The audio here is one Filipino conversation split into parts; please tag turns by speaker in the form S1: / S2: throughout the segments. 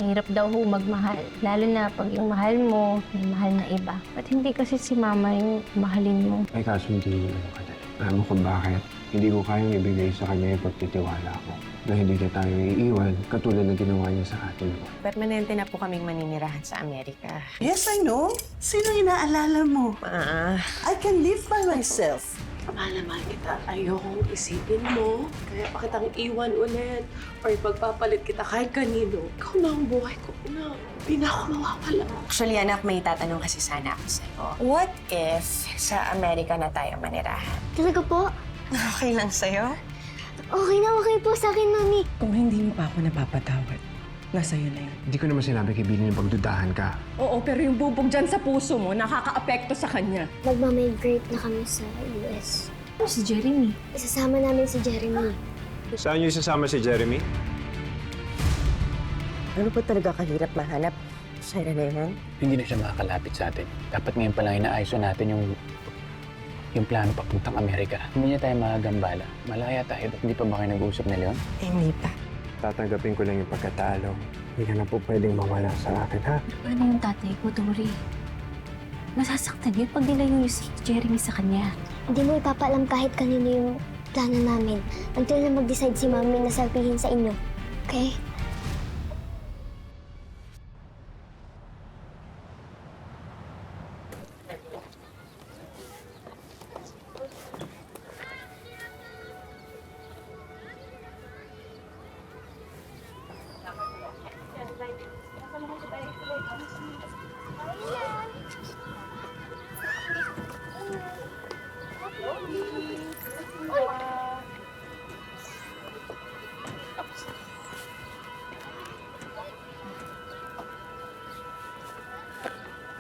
S1: Mahirap daw ho magmahal. Lalo na pag yung mahal mo, may mahal na iba. Ba't hindi kasi si mama yung mahalin mo?
S2: Ay, kaso hindi mo kadali. Alam mo kung bakit? Hindi ko kayang ibigay sa kanya yung pagtitiwala ko na hindi niya tayo iiwan katulad na ginawa niya sa atin ko.
S3: Permanente na po kaming maninirahan sa Amerika.
S4: Yes, I know. Sino inaalala mo? I can live by myself.
S5: Mahal na mahal kita. Ayokong isipin mo. Kaya pa kitang iwan ulit. Or pagpapalit kita kahit kanino. Ikaw na ang buhay ko na. Hindi na ako mawawala.
S3: Actually, anak, may tatanong kasi sana ako sa'yo. What if sa Amerika na tayo manirahan?
S6: Talaga po?
S3: Okay lang sa'yo?
S6: Okay na okay po sa akin, Mami.
S7: Kung hindi mo pa ako napapatawad, nasa iyo na yun.
S2: Hindi ko naman sinabi kay Billy na pagdudahan ka.
S7: Oo, pero yung bubog dyan sa puso mo, nakaka-apekto sa kanya.
S6: Magmamigrate na kami sa US.
S1: Si Jeremy.
S6: Isasama namin si Jeremy.
S2: Saan niyo isasama si Jeremy?
S3: Ano pa talaga kahirap mahanap? Sa'yo na yun?
S8: Hindi na siya makakalapit sa atin. Dapat ngayon pa lang inaayos natin yung plano papuntang Amerika. Hindi niya tayo magagambala. Malaya tayo. Ba't hindi pa ba kayo nag-uusap na Leon?
S3: Hindi pa.
S2: Tatanggapin ko lang yung pagkatalo. Hindi ka na po pwedeng mawala sa akin, ha?
S1: Paano yung tatay ko, Tori? Masasaktan yun pag nilayo yung si Jeremy sa kanya.
S6: Hindi mo ipapaalam kahit kanino yung plano namin until na mag-decide si Mami na sabihin sa inyo. Okay?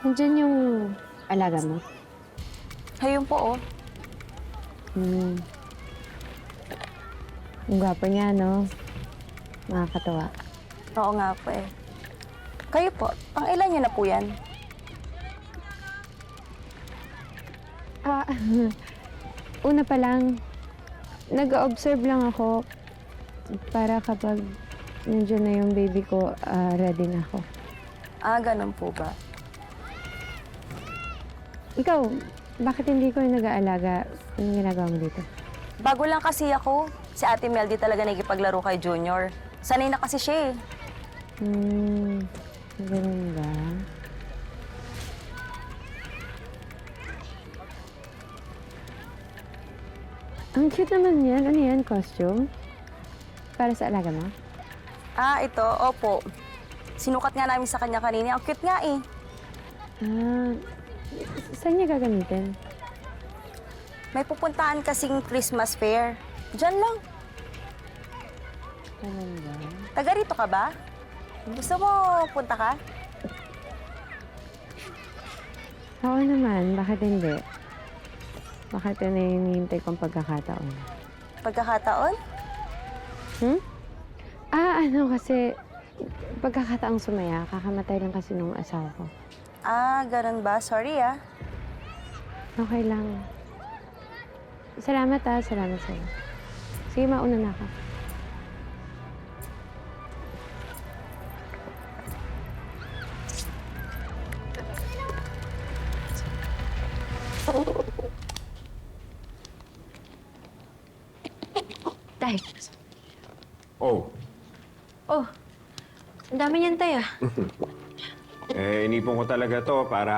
S1: Nandiyan yung alaga mo.
S3: Ayun po, oh.
S1: Ang gwapo niya, no? Nakakatawa.
S3: Oo nga po eh. Kayo po, pang-ilan niyo na po yan?
S9: Una pa lang, nag-observe lang ako para kapag nandiyan na yung baby ko, ready na ako.
S3: Ah, ganun po ba?
S9: Ikaw, bakit hindi ko yung nag-aalaga? Anong ginagawa mo dito?
S3: Bago lang kasi ako. Si Ate Mel di talaga nakikipaglaro kay Junior. Sanay na kasi siya eh.
S9: Ganun ba? Ang cute naman yan. Ano yan? Costume? Para sa alaga mo?
S3: Ah, ito, opo. Sinukat nga namin sa kanya kanina. Ang cute nga eh.
S9: Saan niya gagamitin?
S3: May pupuntahan kasing Christmas fair. Diyan lang.
S9: Ganun ba?
S3: Taga rito ka ba? Gusto mo punta ka?
S9: Oo naman. Bakit hindi? Bakit yun na yung hinihintay kong pagkakataon?
S3: Pagkakataon?
S9: Kasi pagkakataong sumaya, kakamatay lang kasi nung asawa ko.
S3: Ah, ganun ba? Sorry ah.
S9: Okay lang. Salamat salamat sa'yo. Sige, mauna na ako.
S1: Tay.
S2: Oh,
S1: Oh, ang dami niyan, tay,
S2: inipon ko talaga to para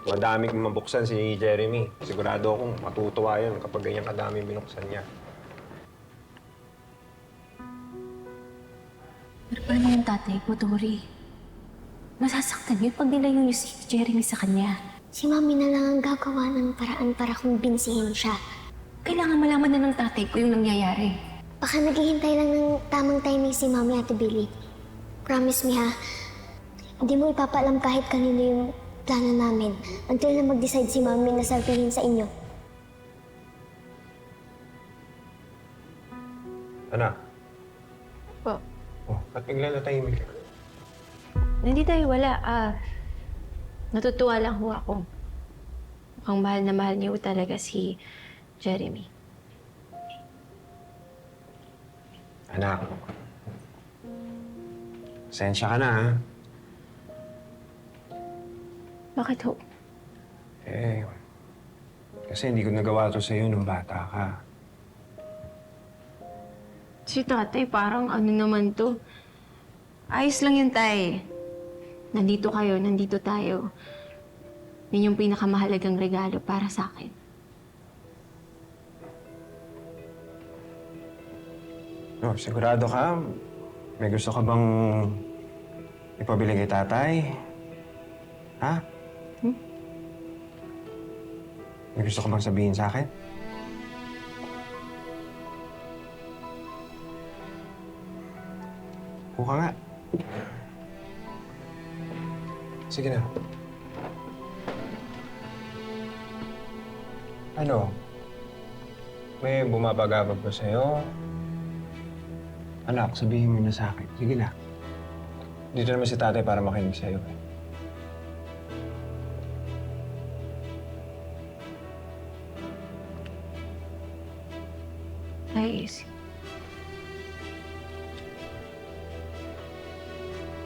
S2: madaming mabuksan si Jeremy. Sigurado akong matutuwa yun kapag ganyan kadami binuksan niya.
S1: Pero paano yung tatay ko, Tori? Masasaktan yun pag nilayo yung si Jeremy sa kanya.
S6: Si Mami na lang ang gagawa ng paraan para kumbinsihin siya.
S1: Kailangan malaman na ng tatay ko yung nangyayari.
S6: Baka naghihintay lang ng tamang timing si Mami, Ate Billy. Promise me ha, hindi mo ipapaalam kahit kanino yung plano namin until na mag-decide si Mami na sabihin sa inyo.
S2: Anak.
S1: Po.
S2: Oh, ba't bigla natahimik ka?
S1: Hindi tayo wala. Natutuwa lang ho ako. Mukhang mahal na mahal niyo talaga si Jeremy.
S2: Anak, Pasensya ka na, ha?
S1: Bakit ho?
S2: Eh, kasi hindi ko nagawa to sa'yo nung bata ka.
S1: Si tatay, parang ano naman to. Ayos lang yun, tay. Nandito kayo, nandito tayo. Yun yung pinakamahalagang regalo para sa akin.
S2: No, sigurado ka? May gusto ka bang ipabili kay tatay? Ha? May gusto ka bang sabihin sa akin? Buka nga. Sige na. Ano? May bumabagabag ba sa'yo? Anak, sabihin mo na sa akin. Sige na. Dito naman si tatay para makinig sa'yo.
S1: Tay,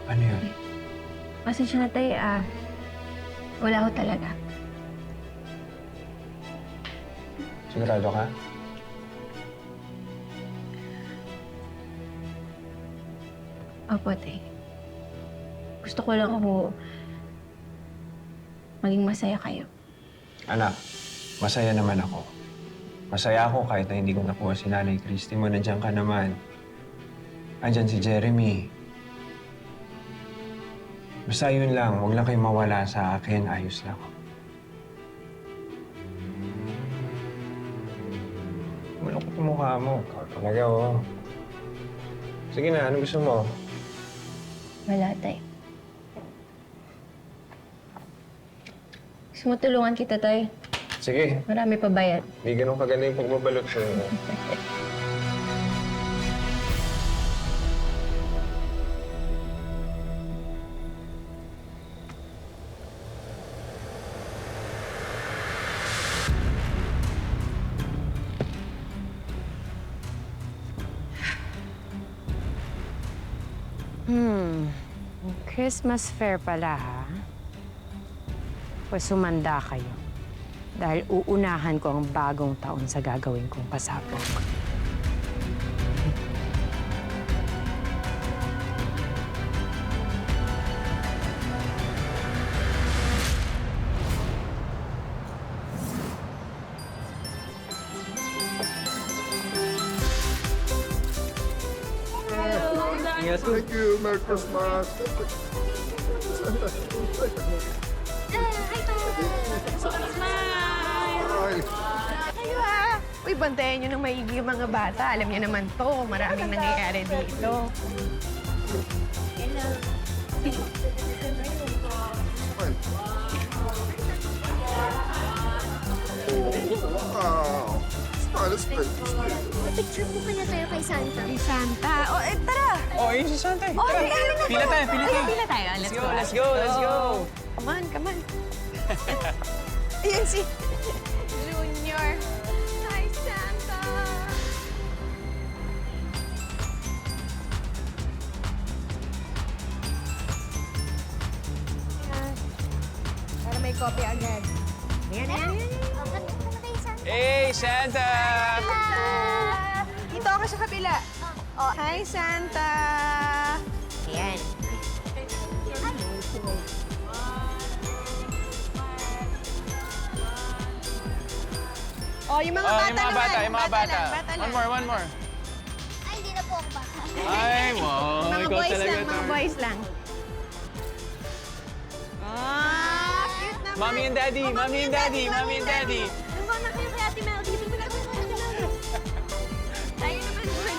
S2: Ano yan?
S1: pasensya na tay, wala ho talaga.
S2: Sigurado ka?
S1: Opo, tay. Gusto ko lang ho maging masaya kayo.
S2: Anak, masaya naman ako. Masaya ako kahit na hindi ko nakuha si Nanay Christy mo. Nandiyan ka naman. Andyan si Jeremy. Basta yun lang. Huwag lang kayong mawala sa akin. Ayos lang. Malungkot yung mukha mo. Ikaw talaga, oh. Sige na, ano gusto mo?
S1: Wala, tay. Gusto mo tulungan kita, tay?
S2: Sige,
S1: Marami pa bayad.
S2: hindi ganun kaganda yung pagbabalot ko.
S10: Christmas fair pala, ha? Pues sumanda kayo. Dahil uunahan ko ang bagong taon sa gagawin kong pasabog.
S11: Thank you. Merry Christmas.
S3: Kayo Uy, bantayan nyo ng maigi yung mga bata. Alam niyo naman to, maraming nangyayari dito.
S11: Wow. Smile, smile.
S6: Picture mo kaya tayo kay Santa.
S3: Kay Santa. Tara!
S8: Oh, ayun si Santa.
S3: Oh,
S8: Tara.
S3: halika na.
S8: Pila tayo, pila tayo.
S3: Pila tayo. Let's go.
S8: Let's go, let's go.
S3: Come on, come on. Ayan si Junior. Hi, Santa! Para may copy agad. Ayan, ayan, ayan.
S8: Hey, Santa!
S3: Dito ako sa kabila. Hi, Santa! Ayan. Yung mga bata naman.
S8: Yung mga bata.
S3: Bata lang.
S8: One more.
S6: Ay, hindi na po ako bata.
S8: Ay, wow.
S3: Mga
S8: Ikaw
S3: boys
S8: talaga
S3: lang, mga
S8: to.
S3: boys lang. Cute naman.
S8: Mommy and Daddy, Mommy and Daddy, Mommy and Daddy.
S6: Nung na kayo kay Ate Mel, dito mo lang kay Ate Mel.
S3: Tayo naman muna.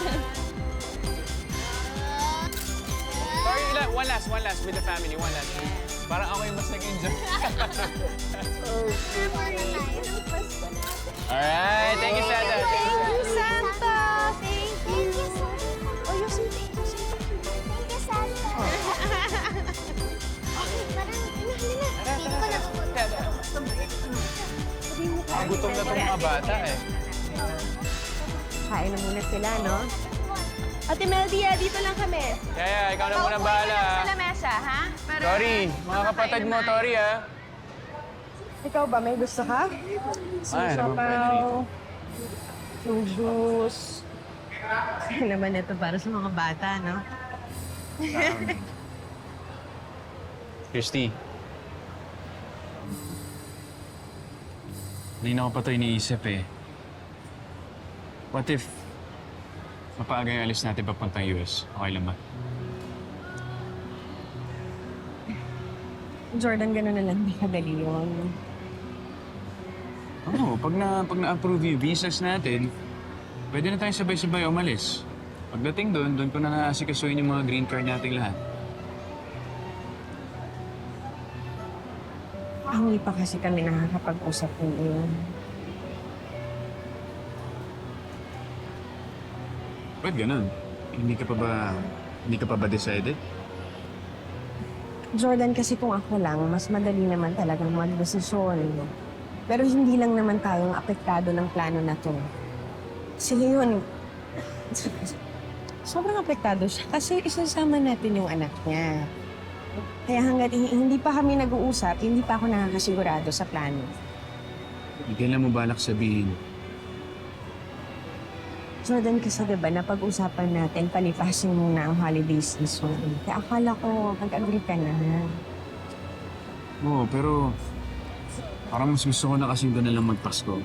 S8: Sorry, one last with the family, one last. Parang ako yung mas nag-enjoy. Alright, thank you, Santa.
S3: Thank you, Santa. Thank you.
S6: Thank you, Santa.
S3: Oh, you say thank you, Santa.
S6: Thank you, Santa. Parang, hindi ko na pupunta.
S8: Gutom na itong mga bata eh.
S3: Kain na muna sila, no? Ate Meldy, dito lang kami.
S8: Yaya, ikaw na muna bahala.
S3: Sa lamesa, ha?
S8: Tori, mga kapatid mo, Tori, ha?
S10: Ikaw ba, may gusto ka?
S8: Ay, ano ba pwede rito?
S10: Juice.
S3: Ano naman ito para sa mga bata, no?
S8: Christy. Hindi na ko pa ito iniisip eh. What if mapaaga yung alis natin papuntang US? Okay lang ba?
S10: Jordan, gano'n na lang. Hindi kadali yun.
S8: Oo, pag na-approve yung visas natin, pwede na tayo sabay-sabay umalis. Pagdating doon ko na naasikasuhin yung mga green card nating lahat.
S10: Hindi pa kasi kami nakakapag-usap ngayon.
S8: Ba't ganun? Hindi ka pa ba decided?
S10: Jordan, kasi kung ako lang, mas madali naman talagang mag-desisyon. Pero hindi lang naman tayong apektado ng plano na to. Sila yun. Sobrang apektado siya kasi isasama natin yung anak niya. Kaya hanggat hindi pa kami nag-uusap, hindi pa ako nakakasigurado sa plano.
S8: Kailan mo balak sabihin?
S10: Jordan, kasi diba, napag-usapan natin, palipasin muna ang holiday season. Kaya akala ko, mag-agree ka na.
S8: Oo, pero parang mas gusto ko na kasi doon na lang magpasko.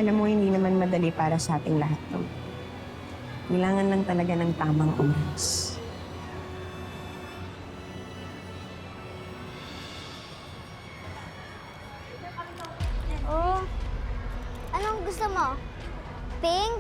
S10: Alam mo, hindi naman madali para sa ating lahat to. Kailangan lang talaga ng tamang oras.
S6: Oh, anong gusto mo? Pink?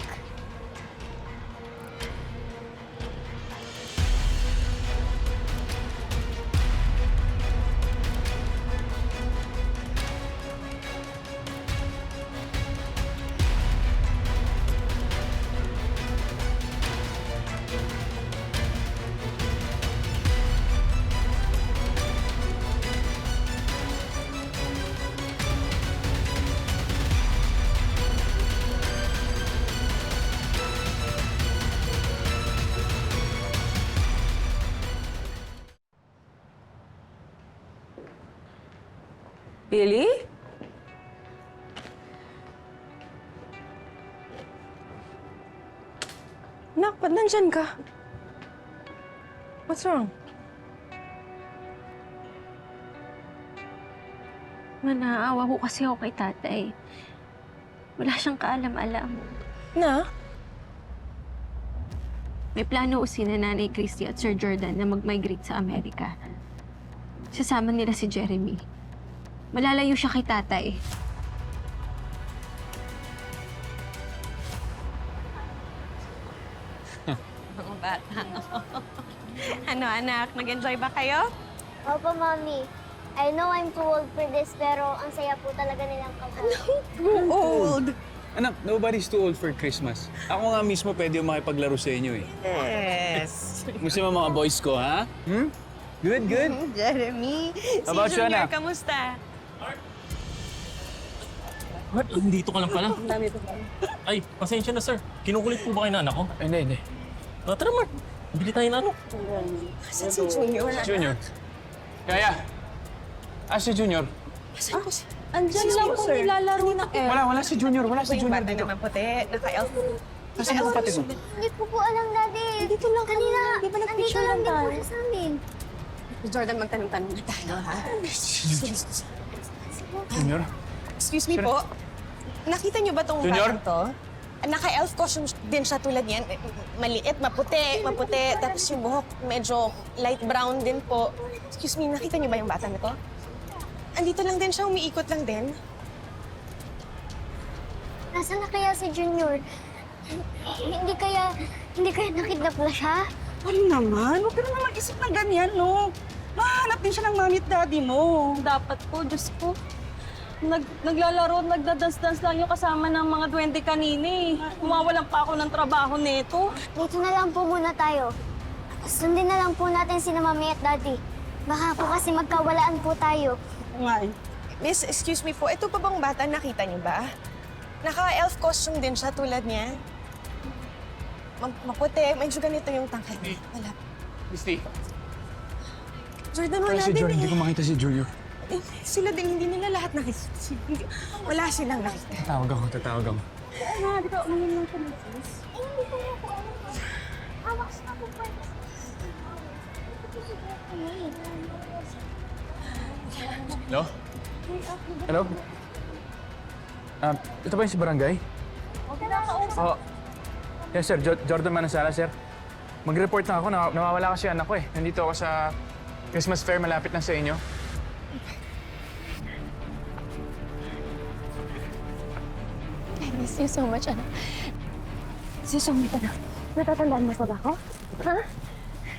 S5: Billy?
S10: Nak, ba't nandyan ka? What's wrong?
S1: Naawa ko kasi ako kay tatay. Wala siyang kaalam-alam.
S10: Na?
S1: May plano ko si Nanay Christy at Sir Jordan na mag-migrate sa Amerika. Sasama nila si Jeremy. Malalayo siya kay tatay.
S3: Mga bata. Ano, anak? Nag-enjoy ba kayo?
S6: Opo, Mommy. I know I'm too old for this, pero ang saya po talaga nilang kasama.
S3: Old!
S8: Anak, nobody's too old for Christmas. Ako nga mismo pwede yung makipaglaro sa inyo eh.
S3: Yes!
S8: Gusto mo mga boys ko, ha? Hmm? Good, good.
S3: Jeremy,
S8: How about
S3: si
S8: you,
S3: Junior,
S8: anak?
S3: kamusta?
S12: What? Nandito ka lang pala? Ay, pasensya na sir. Kinukulit po ba kayo na anak ko?
S8: Hindi.
S12: Tara Mark, bili tayo na ano.
S10: Saan si Junior?
S8: Junior. Kaya. Si Junior.
S9: Andyan lang po nilalaro ng
S8: Wala si Junior. Wala si
S3: Yung
S8: Junior
S3: bata
S8: dito.
S3: naman puti, naka-elf.
S8: Kasi ang kapatid mo.
S6: Hindi ko po alam, Daddy. Dito lang kanina. Di ba nagpicture lang tayo? Nandito lang din po siya sa amin.
S3: Jordan, magtanong-tanong na tayo, ha?
S8: Junior?
S3: Excuse me po. Nakita niyo ba tong
S8: Junior?
S3: batang to? Naka-elf costume din siya tulad niyan. Maliit, maputi. Tapos yung buhok medyo light brown din po. Excuse me, nakita niyo ba yung bata na to? Andito lang din siya, umiikot lang din.
S6: Nasaan na kaya si Junior? Hindi kaya nakidnap na siya?
S4: Ano naman? Huwag ka naman mag-isip na ganyan, no? Mahanap din siya ng mami at daddy mo.
S9: Dapat po, Diyos ko. Naglalaro, nagdadance-dance lang yung kasama ng mga 20 kanina eh. Umawalan pa ako ng trabaho nito.
S6: Dito na lang po muna tayo. Sundin na lang po natin si Mami at Daddy. Baka po kasi magkawalaan po tayo.
S4: Nga eh.
S3: Miss, excuse me po. Ito pa bang bata nakita niyo ba? Naka-elf costume din siya tulad niya. Maputi, medyo ganito yung tangkay. Wala.
S8: Misty.
S3: Jordan, wala
S8: si
S3: din
S8: Jordan,
S3: eh.
S8: hindi ko makita si Junior.
S3: Sila din, hindi nila lahat nakita. Wala silang nakita.
S8: Tatawag ako.
S6: Di ba uminom lang kami, sis? Hindi ko ako alam. Hawak sa ako pa.
S8: Hello? Hello? Ito ba yung si Barangay? Oo. Yes, sir. Jordan Manasala, sir. Mag-report na ako. Nawawala kasi anak ko eh. Nandito ako sa Christmas fair. Malapit lang sa inyo.
S1: I miss you so much, anak. Susumita na. Natatandaan mo pa ba ako? Ha?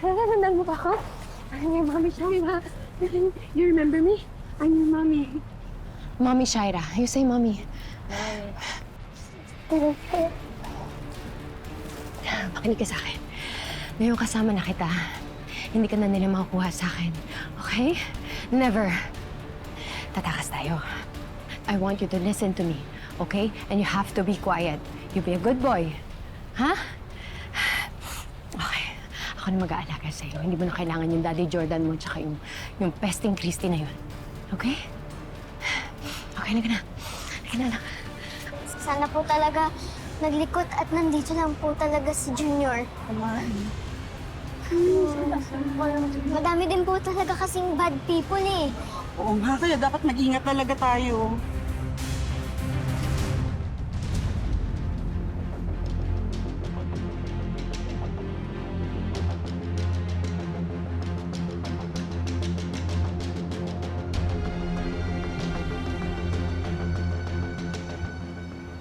S1: Natatandaan mo pa ako? I'm your mommy, Shaira. You remember me? I'm your mommy. Mommy Shaira. You say mommy. Makinig ka sa akin. Ngayon kasama na kita. Hindi ka na nila makukuha sa akin. Okay? Never. Tatakas tayo. I want you to listen to me. Okay? And you have to be quiet. You be a good boy. Ha? Okay. Ako na mag-aalaga sa'yo. Hindi mo na kailangan yung Daddy Jordan mo tsaka yung pesting Christy na yun. Okay? Okay na ka na. Halika na, anak.
S6: Sana po talaga naglikot at nandito lang po talaga si Junior. Madami din po talaga kasing bad people eh.
S4: Oo nga, kaya dapat mag-ingat talaga tayo.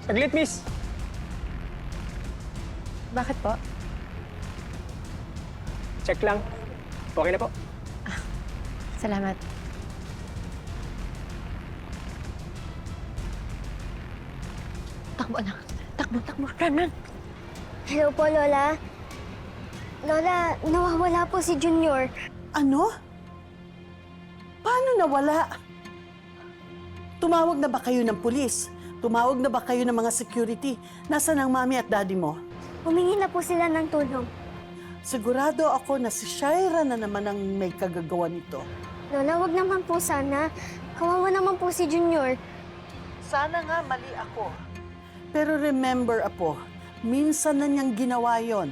S2: Saglit, miss!
S1: Bakit po?
S2: Check lang. Okay na po.
S1: Salamat. Takbo, anak. Takbo. Run.
S6: Hello po, Lola. Lola, nawawala po si Junior.
S4: Ano? Paano nawala? Tumawag na ba kayo ng pulis? Tumawag na ba kayo ng mga security? Nasaan ang mami at daddy mo?
S6: Humingi na po sila ng tulong.
S4: Sigurado ako na si Shaira na naman ang may kagagawa nito.
S6: Lola, wag naman po sana. Kawawa naman po si Junior.
S4: Sana nga mali ako. Pero remember, Apo, minsan na niyang ginawa yon.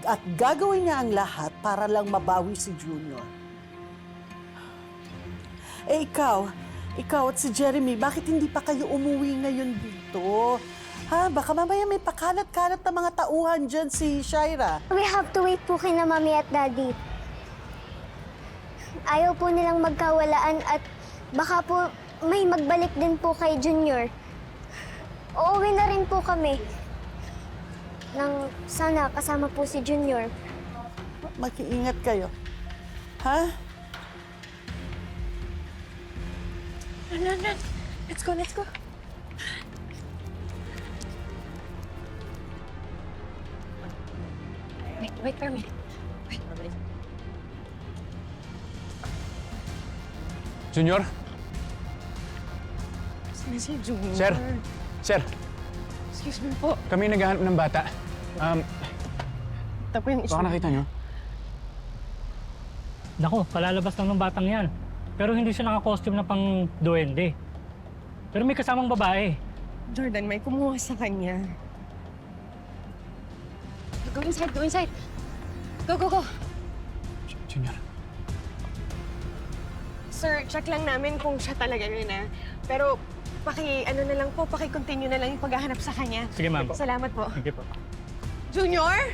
S4: At gagawin niya ang lahat para lang mabawi si Junior. Eh ikaw at si Jeremy, bakit hindi pa kayo umuwi ngayon dito? Ha? Baka mamaya may pakalat-kalat na mga tauhan dyan si Shaira.
S6: We have to wait po kina Mami at Daddy. Ayaw po nilang magkawalaan at baka po may magbalik din po kay Junior. Uuwi na rin po kami. Nang sana kasama po si Junior.
S4: Mag-iingat kayo. Ha?
S1: Run. Let's go. Wait for me.
S8: Junior?
S1: Saan si Junior?
S8: Sir.
S1: Excuse me po.
S8: Kami naghahanap ng bata.
S1: Ito po yung
S8: Baka nakita nyo?
S12: Nako, kalalabas lang ng batang yan. Pero hindi siya naka-costume na pang duwende. Pero may kasamang babae.
S3: Jordan, may kumuha sa kanya.
S1: Go inside. Go.
S8: Junior.
S3: Sir, check lang namin kung siya talaga yun Pero paki-continue na lang yung paghahanap sa kanya.
S12: Sige, ma'am.
S3: Salamat po.
S12: Sige po.
S3: Junior?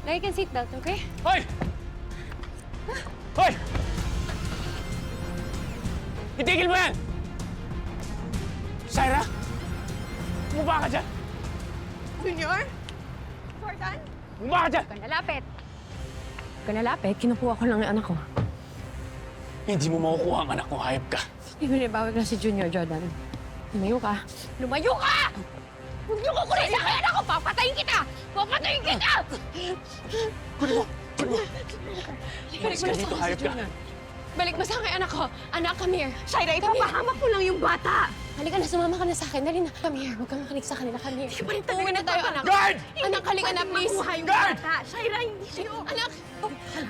S1: Like and seatbelt, okay?
S8: Hoy! Hoy! Itigil mo yan! Shaira! Bumaba ka dyan!
S3: Junior? Jordan?
S8: Bumaba ka dyan!
S1: Huwag ka nalapit. Kinukuha ko lang yung anak ko.
S8: Hindi mo makukuha ang anak ko, hayop ka.
S1: Ibinibawag na si Junior, Jordan. Lumayo ka! Huwag niyo kukunin sa akin, anak ko! Papatayin kita!
S8: Balik ka dito, hayop ka.
S1: Balik mo sa akin, anak ko! Anak, come here!
S3: Shaira, ipapahamak mo lang yung bata!
S1: Halika na, sumama ka na sa akin. Dali na. Come here. Huwag kang makinig sa kanila. Come here. Uuwi na tayo, anak.
S8: Guard!
S1: Anak, halika na, please.
S8: Guard!
S3: Shaira, hindi siya.
S1: Anak!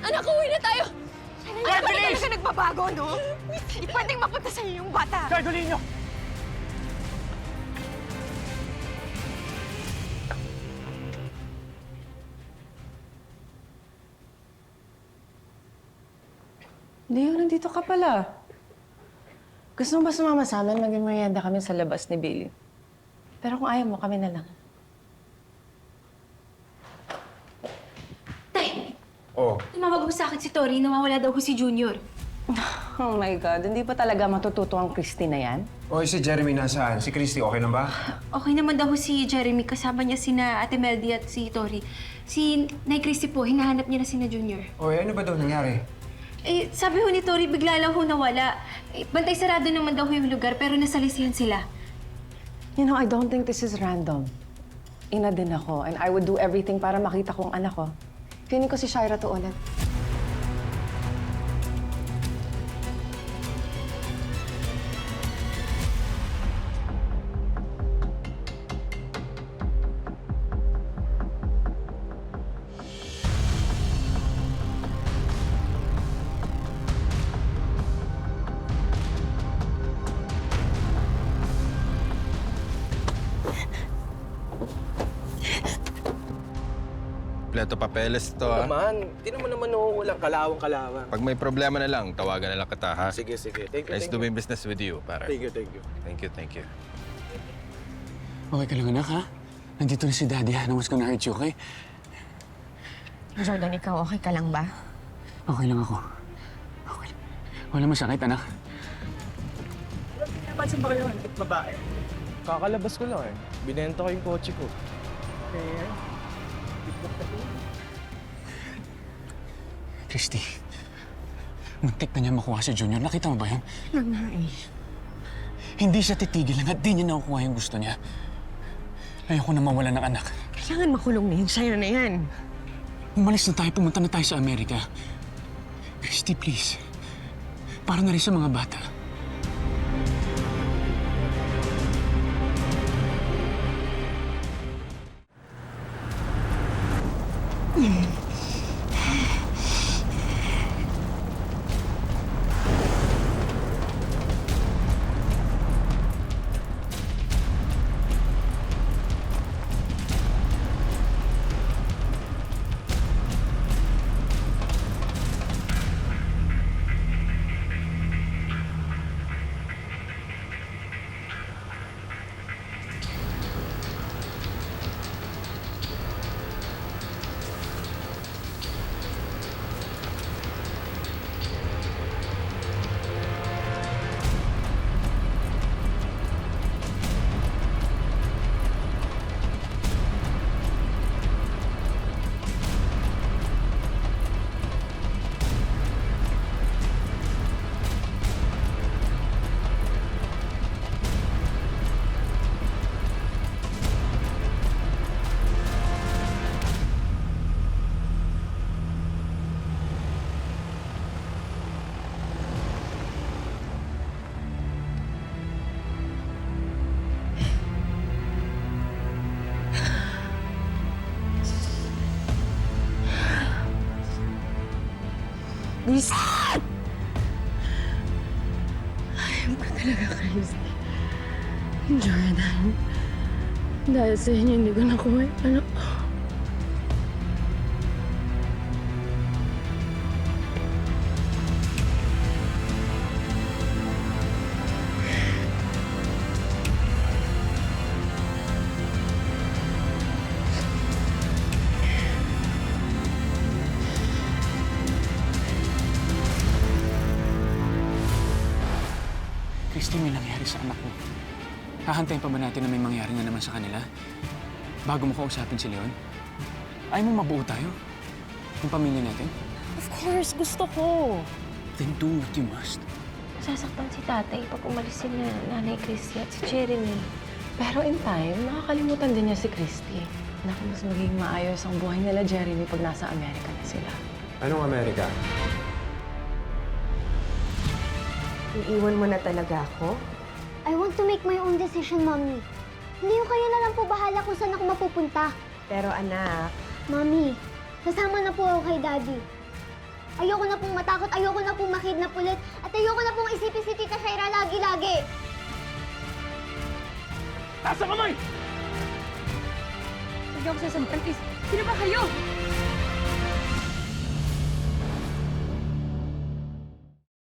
S1: Anak, uuwi na tayo!
S3: Anak, hindi ka na nagbabago, no? Hindi pwedeng mapunta sa'yo yung bata.
S8: Guard, huliin niyo!
S10: Leo, nandito ka pala. Gusto mo ba sumama sa amin? Maging merienda kami sa labas ni Billy. Pero kung ayaw mo, kami na lang.
S6: Tay,
S2: Oh,
S6: tumawag mo sa akin si Tori. Nawawala daw ko si Junior.
S10: Oh my God, hindi pa talaga matututo ang Christy na yan?
S2: oy, si Jeremy nasaan? Si Christy, okay lang ba?
S6: Okay naman daw si Jeremy. Kasama niya sina Ate Meldy at si Tori. Si Nay Christy po, hinahanap niya na sina Junior.
S2: Oy, ano ba daw nangyari?
S6: Eh, sabi ho ni Tori, bigla lang ho nawala. Eh, bantay sarado naman daw ho yung lugar, pero nasalisihan sila.
S10: You know, I don't think this is random. Ina din ako, and I would do everything para makita ko ang anak ko. Feeling ko si Shaira to ulit.
S13: Kompleto papeles to, ha?
S14: Naman, di naman walang kalawang-kalawang.
S13: Pag may problema na lang, tawagan na lang kita, ha?
S14: Sige. Thank you,
S13: Nice doing business with you, pare.
S14: Thank you.
S13: Thank you.
S8: Okay ka lang, anak, ha? Nandito na si Daddy, ha? No one's gonna hurt you, okay?
S3: Jordan, ikaw okay ka lang ba?
S8: Okay lang ako. Okay lang. Wala masakit, anak.
S14: Napansin ba kayo? Babae. Kakalabas ko lang, eh. Binenta ko yung kotse ko.
S8: Christy, muntik na niya makuha si Junior. Nakita mo ba yun? Hindi siya titigil lang at di niya nakukuha yung gusto niya. Ayoko na mawala ng anak.
S3: Kailangan makulong na yung Shaira na yan.
S8: Umalis na tayo, pumunta na tayo sa Amerika. Christy, please. Para na rin sa mga bata.
S3: Please. Ayaw ko talaga, Christy. Jordan. Dahil sa inyo, hindi ko nakuha yung anak ko.
S8: Christy, may nangyari sa anak mo. Hahantayin pa ba natin na may mangyari na naman sa kanila? Bago mo kausapin si Leon? Ayaw mo mabuo tayo? Yung pamilya natin?
S6: Of course, gusto ko.
S8: Then do what you must.
S6: Sasaktan si tatay pag umalis si Nanay Christy at si Jeremy.
S10: Pero in time, nakakalimutan din niya si Christy. Naku, mas magiging maayos ang buhay nila, Jeremy, pag nasa Amerika na sila.
S2: Anong Amerika?
S3: Iiwan mo na talaga ako?
S6: I want to make my own decision, Mommy. Hindi yung kayo na lang po bahala kung saan ako mapupunta.
S10: Pero anak,
S6: Mommy, sasama na po ako kay Daddy. Ayoko na pong matakot, ayoko na pong makidnap ulit, at ayoko na pong isipin si Tita Shaira lagi-lagi.
S12: Taas ang kamay!
S7: Huwag ako sasampan, please. Sino ba kayo?